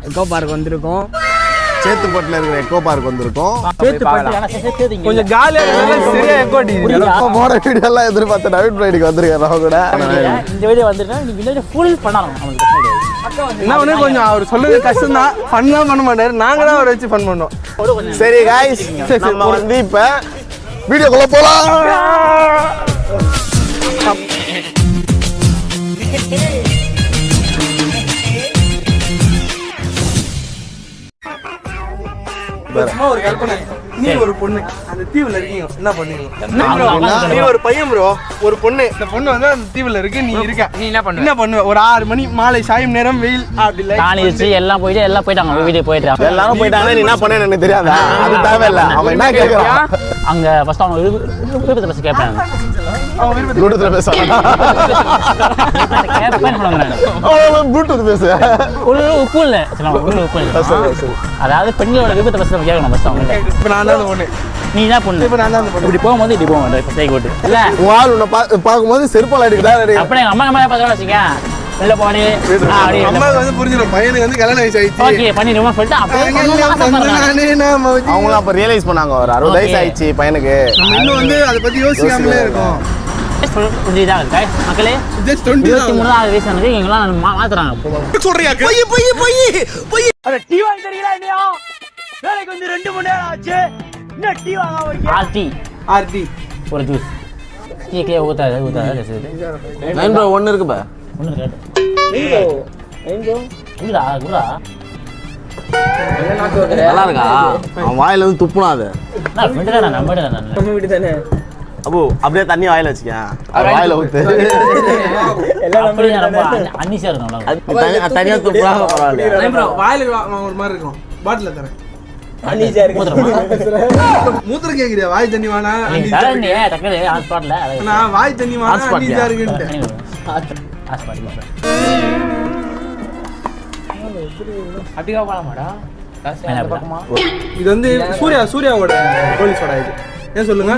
Echo park வந்திருக்கோம். சேத்துப்பட்டில் இருக்கிற echo park வந்திருக்கோம். கொஞ்சம் ஜாலியா சரியா எக்கோ போன வீடியோ எல்லாம் எதிர்பார்த்த நவீன் பிரைடுக்கு வந்திருக்காரு கூட. இந்த வீடியோ வந்துருக்கா நீ வீடியோ ஃபுல் பண்ணலாம். என்ன ஒண்ணு கொஞ்சம் அவர் சொல்றது கஷ்டம் தான். ஃபன் தான் பண்ண மாட்டாரு. நாங்க தான் அவரை வச்சு ஃபன் பண்ணோம். சரி गाइस, நம்ம வந்து இப்ப வீடியோக்குள்ள போலாம். ஒரு கல்பனை, நீ ஒரு பொண்ணு அந்த தீவுல இருக்கீங்க, என்ன பண்ணுவீங்க? நீ ஒரு பையன் ப்ரோ, ஒரு பொண்ணு, இந்த பொண்ணு வந்து அந்த தீவுல இருக்கு, நீ இருக்க, நீ என்ன பண்ணுவ? ஒரு 6 மணி மாலை சாயும் நேரம், வெயில் அப்படி இல்லை, காலேஜ் எல்லாம் போயிட்டாங்க வீடியோ போயிட்டாங்க. எல்லாரும் போயிட்டாங்க. நீ என்ன பண்ண எனக்கு தெரியாதா? அது தேவையில்ல. அவன் என்ன கேக்குறான்? அங்க ஃபர்ஸ்ட் அவங்க விருப்பத்தை பத்தி கேட்பாங்க. ப்ளூடூத்ல பேசுவாங்க. ப்ளூடூத் பேசு. உப்பு இல்ல, அதாவது பெண்களோட விருப்பத்தை பத்தி கேட்கணும் ஃபர்ஸ்ட் அவங்க. இப்ப நான் தான் பொண்ணு, நீ தான் பொண்ணு. இப்ப நான் தான் பொண்ணு. இப்படி போகும்போது இப்படி போவோம் சைக்கு போட்டு. இல்ல வால் உன்னை பார்க்கும்போது செருப்பால் அடிக்குதா? அப்படியே எங்க அம்மா பார்த்தா வச்சுக்க உள்ள போனே அம்மாவுக்கு வந்து புரிஞ்சிடும் பையனுக்கு வந்து கல்யாணம் ஆயிடுச்சு. ஓகே பண்ணிடுவோம் சொல்லிட்டு அவங்களும் அப்ப ரியலைஸ் பண்ணாங்க ஒரு 60 வயசு ஆயிடுச்சு பையனுக்கு. நம்ம இன்னும் வந்து அதை பத்தி யோசிக்காமலே இருக்கோம். மக்களே 23 வயசு வந்து எங்கெல்லாம் மாத்துறாங்க. சொல்றியா? டீ வாங்கி தரீங்களா இல்லையா? வேலைக்கு வந்து 2 மணி நேரம் ஆச்சு. என்ன டீ வாங்க வரீங்க? ஆர்டி ஒரு ஜூஸ் டீக்கே ஊத்தாத நைன் ப்ரோ ஒன்னு இருக்கு பா. ஒன்னு கேட்டு குடுடா நல்லா இருக்கா? அவன் வாயில வந்து துப்புனா அது. நான் ஃப்ரெண்ட் தான நம்ம வீடு தானே. அப்போ அப்படியே தண்ணி வாயில வச்சுக்க. வாயில ஊத்து. எல்லாம் நம்ம ரொம்ப அன்னிசா இருக்கும். தனியா துப்புனா பரவாயில்லை. நைன் ப்ரோ வாயில ஒரு மாதிரி இருக்கும். பாட்டில தரேன். அன்னிசா இருக்கு. மூத்திர கேக்குறியா? வாய் தண்ணி வானா? அன்னிசா நீ டக்கல ஹாஸ்பிடல்ல. நான் வாய் தண்ணி வானா அன்னிசா இருக்குன்னு. ஹாஸ்பிடல். அப்படியே போலாமாடா? இது வந்து சூர்யாவோட கோலி சோடா இது. ஏன் சொல்லுங்க?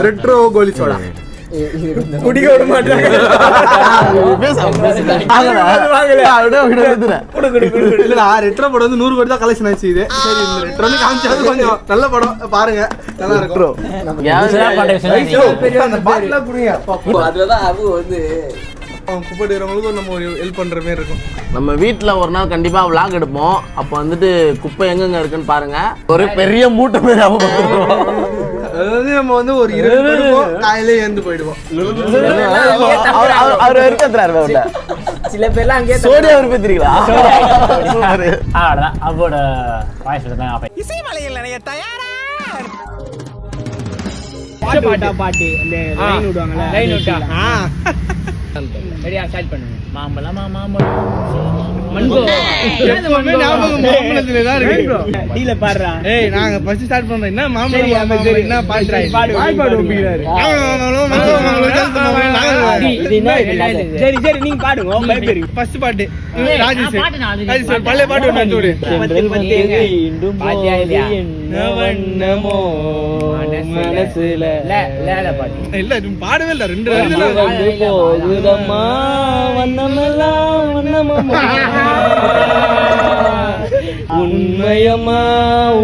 ரெட்ரோ கோலி சோடா. குடிக்க விட மாட்டாங்க. ரெட்ரோ படம் வந்து 100 கோடி தான் கலெக்ஷன் ஆச்சு. இது சரி, இந்த ரெட்ரோ காமிச்சாது கொஞ்சம் நல்ல படம் பாருங்க, நல்லா இருக்கும். அதுலதான் அவங்க வந்து குப்பைடுறவங்களுக்கு நம்ம ஒரு ஹெல்ப் பண்ற மாதிரி இருக்கும். நம்ம வீட்டுல ஒரு நாள் கண்டிப்பா vlog எடுப்போம். அப்ப வந்துட்டு குப்பை எங்கெங்க இருக்குன்னு பாருங்க. ஒரு பெரிய மூட்டை மாதிரி அதாவது நம்ம வந்து ஒரு 20 பேருக்கும் காலையில எழுந்து போயிடுவோம். அவர் இருக்கிறாரு. சில பேர்லாம் அங்கே சோடியா விருப்பம் தெரியுங்களா? அவ்வளோதான் அவரோட வாய்ஸ் தான். இசைமலையில் நிறைய தயாரா பாட்டு அந்த லைன் விடுவாங்கல்ல, லைன் விட்டா ரெடியா ஸ்டார்ட் பண்ணுங்க. மாம்பழம் மாம்பழம் மன்கோ ஞாபகம் மாம்பழத்துல தான் இருக்கு. டீல பாடுறா. ஏய் நாங்க ஃபர்ஸ்ட் ஸ்டார்ட் பண்றோம். என்ன மாம்பழம் என்ன பாடுறாய்? பாடு ஒப்பிக்கிறாரு. சரி சரி நீங்க பாடுங்க. பயப்படி ஃபர்ஸ்ட் பாட்டு ராஜேஷ் பழைய பாட்டு ஒன்று அனுப்பிடு. பாத்தியா இல்லையா? வண்ணமோ மனசுல லேல பாட்டு இல்ல நீ பாடவே இல்ல. 2 வரியில போகுதம்மா வண்ணமெல்லாம் வண்ணமம்மா உண்மையம்மா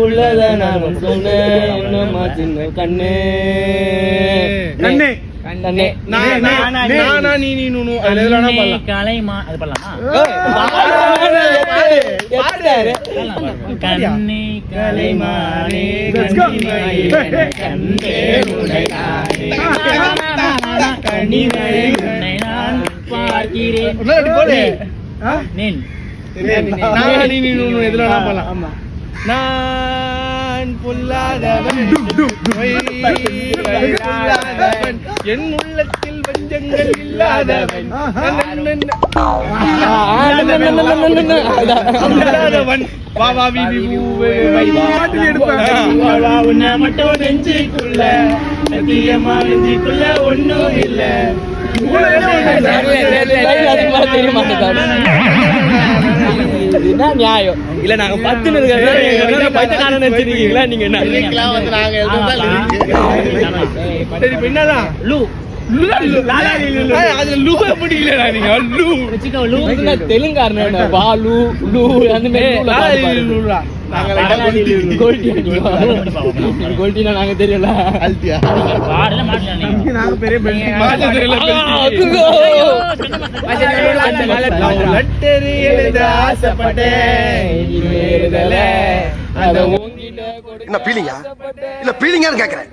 உள்ளத நான் சொன்னேன் என்னம்மா சின்ன கண்ணே கண்ணே கண்ணே நானா நீ நீ நூனு அதுல எதுலனா பாடலாம். கலைமா அது பண்ணலாமா? கண்ணே கலைமானே கண்ணிமலை நான் பார்க்கிறேன். நீ நீ நூனு எதுலனா பாடலாம். ஆமா நான் பொல்லாதவன் என் உள்ளத்தில் வஞ்சங்கள் இல்லாதவன் வா வா உன்னை மட்டும் நெஞ்சுக்குள்ள சத்தியமா நெஞ்சுக்குள்ள ஒண்ணும் இல்ல. நியாயம் இல்ல. நாங்க 10 நினைச்சிருக்கீங்களா? நீங்க என்ன? சரி என்னதான் லூ அதுல லூ பிடிக்கலடா நீங்க லூ வச்சுக்கோ லூ தெலுங்காரன பாலு லூ அந்த மாதிரி லூடா கோல்டினா நாங்க தெரியல அல்தியா பாடல மாட்டீங்க நாங்க பெரிய பெல்ட் மாத்த தெரியல லெட்டர் எழுத ஆசைப்பட்டேன் எழுதல அத உன்கிட்ட என்ன பீலிங்கா இல்ல பீலிங்கான்னு கேக்குறேன்.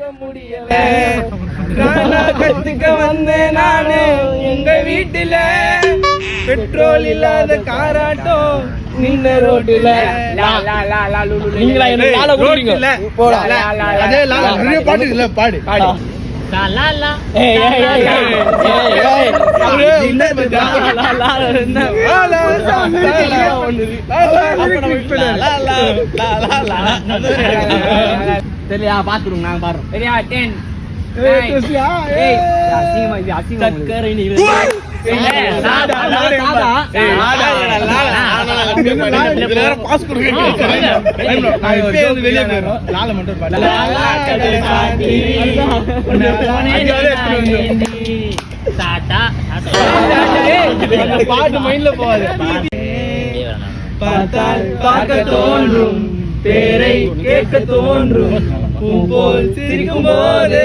கத்துக்க வந்தேன் நானு எங்க வீட்டுல பெட்ரோல் இல்லாத காராட்டம் நின்ன ரோட்டுல நீங்களா என்ன லால குடுறீங்க அதே நிறைய பாட்டு இல்ல பாடு லா லா ஏய் ஏய் ஏய் ஏய் சரியா பாத்துறோம் நாங்க பாடுறோம் சரியா 10 சக்கரை நீ பாஸ் கொடுங்க வெளியே போயிடும் லால மட்டும் பாட்டு மைண்ட்ல போவாது பார்த்தால் பார்க்க தோன்றும் பேரை கேட்க தோன்றும் போல் சிரிக்கும் போதே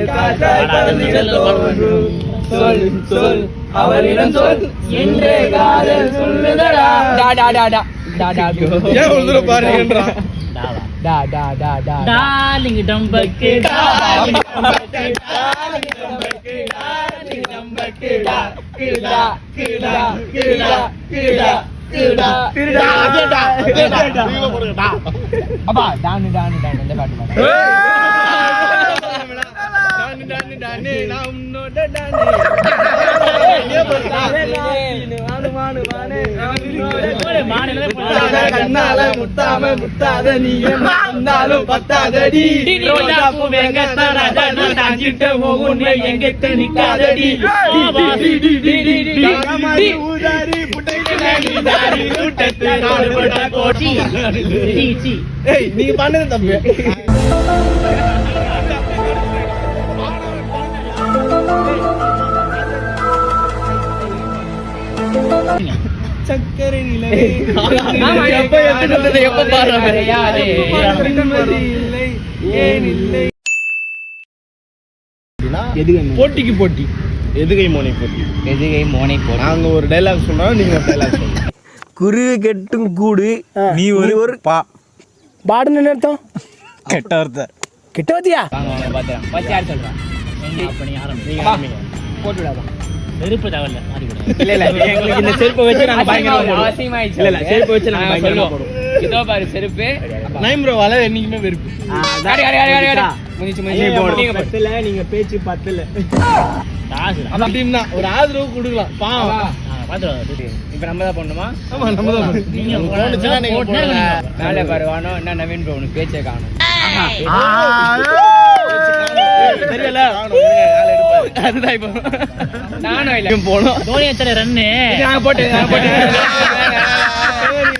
காத்தாய் பறந்திட தோன்றும் சொல் சொல் அவரிடம் சொல் என்றே காதல் சொல்லுதடா டா டா டா டா டா டா ஏன் ஒரு தடவை பாருங்கன்றா டா டா டா டா டார்லிங் டம்பக்கு டார்லிங் அப்பா டானு டானு டானு இந்த பாட்டு பாடு முத்தாத நீ இருந்தாலும் பத்தாதடி நீங்க பண்ணது தப்பு சக்கரை நிலை எப்ப பாடுறாங்க ஏன் இல்லை போட்டிக்கு போட்டி எதுகை மோனை போட்டி எதுகை மோனை போட்டி நாங்க ஒரு டைலாக் சொன்னோம் நீங்க ஒரு டைலாக் சொல்லுங்க குருவி கெட்டும் கூடு நீ ஒரு பா பாடுன்னு அர்த்தம் கெட்ட வார்த்தை கிட்ட வத்தியா வாங்க பாத்துறேன் பத்தி யார் சொல்றா அப்படி ஆரம்பிங்க போட்டு விடாதா வெறுப்பு தேவையில்ல மாறி இல்ல இல்ல எங்களுக்கு இந்த செருப்பு வச்சு நாங்க பயங்கரமா போடுவோம் இல்ல இல்ல செருப்பு வச்சு நாங்க பயங்கரமா போடுவோம் இதோ பாரு செருப்பு நைம் ப்ரோ வால என்னைக்குமே வெறுப்பு அடி அடி அடி அடி முனிச்சு நீங்க பத்தல நீங்க பேச்சு பத்தல காசு அந்த டீம் தான் ஒரு ஆதரவு கொடுக்கலாம் பாவம் பாத்துருவோம் இப்ப நம்ம தான் பண்ணணுமா ஆமா நம்ம தான் நீங்க போடுச்சுனா நீங்க போடுங்க நாளை பாரு வானோ என்ன நவீன் ப்ரோ உனக்கு பேச்சே காணும் தெரியல அதுதான் இப்போ நானும் இல்ல போனோம் தோனி எத்தனை ரன்னு நான் போட்டேன்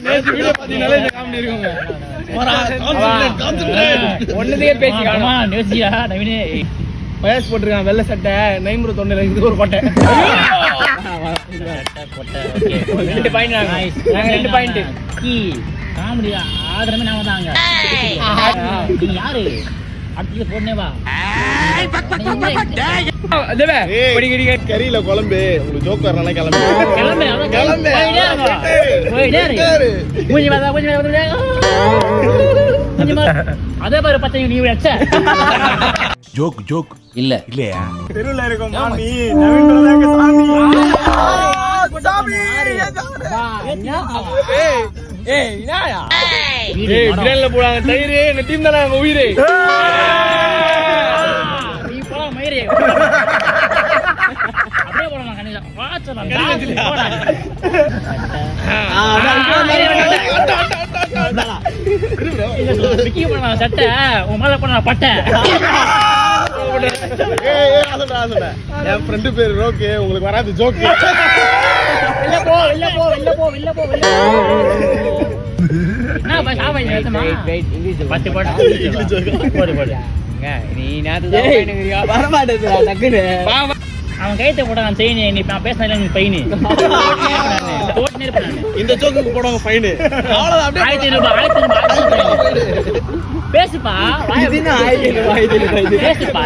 நேத்து வீடியோ பாத்தீங்கனாலே இந்த காமெடி இருக்குங்க ஒன்னதே பேசி ஆமா நியோசியா நவீனே வயசு போட்டிருக்கான் வெள்ளை சட்டை நைம் ப்ரோ தொண்டையில இது ஒரு கோட்டை ரெண்டு பாயிண்ட் நாங்க ரெண்டு பாயிண்ட் காமெடி ஆதரமே நாம தாங்க நீ யாரு அடுத்து போடனே வா தேவே படி கடி கறியில குழம்பு உங்களுக்கு ஜோக் வரனால கிளம்பு கிளம்பு அதே பாரு பச்சை நீ வச்ச ஜோக் ஜோக் இல்ல இல்லையா தெருவுல இருக்கும் மாமி நவீன் ப்ரோ சாமி ஏய் என்னயா ஏய் கிரேன்ல போறாங்க தயிரே எங்க டீம் தான எங்க உயிரே நீ போடா மயிரே அப்படியே போடலாம் கணேசா வாச்சலாம் போடா விக்கி போடா சட்டை உன் மேல போடா பட்டை என் ஃப்ரெண்டு பேரு ரோக்கு உங்களுக்கு வராது ஜோக்கு இல்ல போ நான் பஸ் ஆவே ஏத்தமா பத்து போடா போடு நீ நேத்து தான் வர மாட்டேது டக்குனு அவன் கைத்தை போட நான் செய்ய நீ நான் பேசினதுல நீ பையனு போட்டுனே இருப்பேன் நானு. இந்த ஜோக்குக்கு போடுவாங்க ஃபைன் அவ்வளவுதான் அப்படியே 1500 பேசுப்பா பேசுப்பா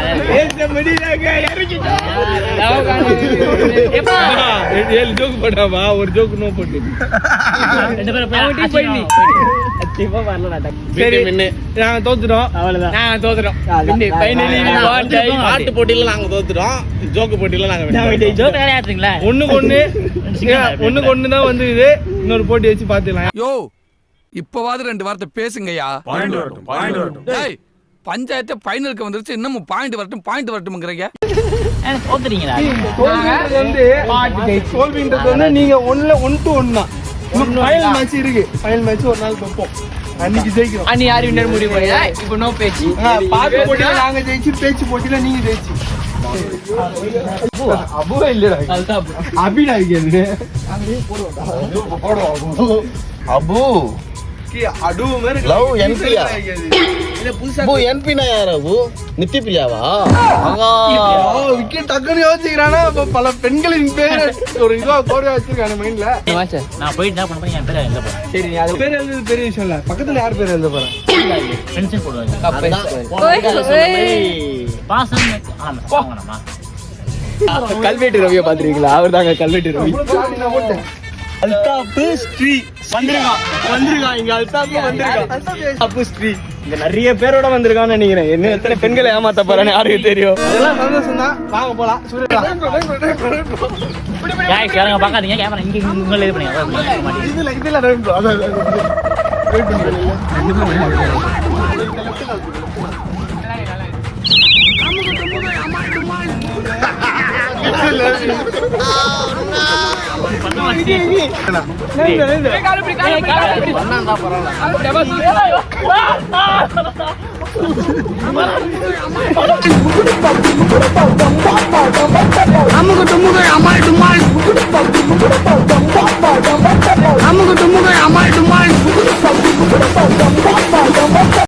எப்பா 7 ஜோக்கு போட்டாமா ஒரு ஜோக்கு நோ போட்டு ரெண்டு பேரும் போய் சரி நாங்க தோத்துட்டோம் நான் தோத்துறோம் பாட்டு போட்டியில நாங்க தோத்துட்டோம், ஜோக்கு போட்டியில நாங்க ஜோக் விளையாடுறீங்களா? ஒண்ணுக்கு ஒண்ணு தான் வந்து இது இன்னொரு போட்டி வச்சு பாத்துக்கலாம். யோ இப்பவாது 2 வார்த்தை பேசுங்கய்யா. டேய் பஞ்சாயத்து ஃபைனலுக்கு வந்துருச்சு, இன்னமும் பாயிண்ட் வரட்டும்ங்கறீங்க. தோத்துறீங்களா? தோல்வின்றது வந்து நீங்க 1 to 1 தான். ஃபைனல் மேட்ச் இருக்கு, ஃபைனல் மேட்ச் ஒரு நாள் வைப்போம், அன்னைக்கு ஜெயிக்கிறோம். அன்னி யார் வின்னர் முடிவு போறீங்க? இப்போ நோ பேச்சு. பாட்டு போட்டியில நாங்க ஜெயிச்சு, பேச்சு போட்டியில நீங்க ஜெயிச்சு. அபுவே இல்லடா, அபிடா இருக்கு. அபு அடு மாதிரி லவ் என்பியா அபு என்பினா யார்? அபு நித்தி பிரியாவா? விக்கெட் டக்குன்னு யோசிக்கிறானா பல பெண்களின் பேர் ஒரு இதுவா கோரியா வச்சிருக்காங்க மைண்ட்ல. நான் போயிட்டு தான் பண்ண என் பேரை எழுத போறேன். சரி நீ அது பேர் எழுதுறது பெரிய விஷயம் இல்ல, பக்கத்துல யார் பேர் எழுத போறேன்? ஃப்ரெண்ட்ஸ் போடுவாங்க. பாசம் ஆமா. கல்வெட்டு ரவியை பாத்துருக்கீங்களா? அவர் தாங்க கல்வெட்டு ரவி. அல்தாப் ஸ்ரீ வந்திருக்கான் இங்க. அல்தாப் வந்திருக்கான், அல்தாப் ஸ்ரீ இங்க நிறைய பேரோட வந்திருக்கான்னு நினைக்கிறேன். என்ன எத்தனை பெண்களை ஏமாத்த போறான்னு யாருக்கு தெரியும்? அதெல்லாம் சந்தோஷம் தான். வாங்க போலாம். கேமரா பார்க்காதீங்க, கேமரா இங்க உங்களை இது பண்ணுங்க. இதுல வெயிட் பண்ணுங்க. பண்ணா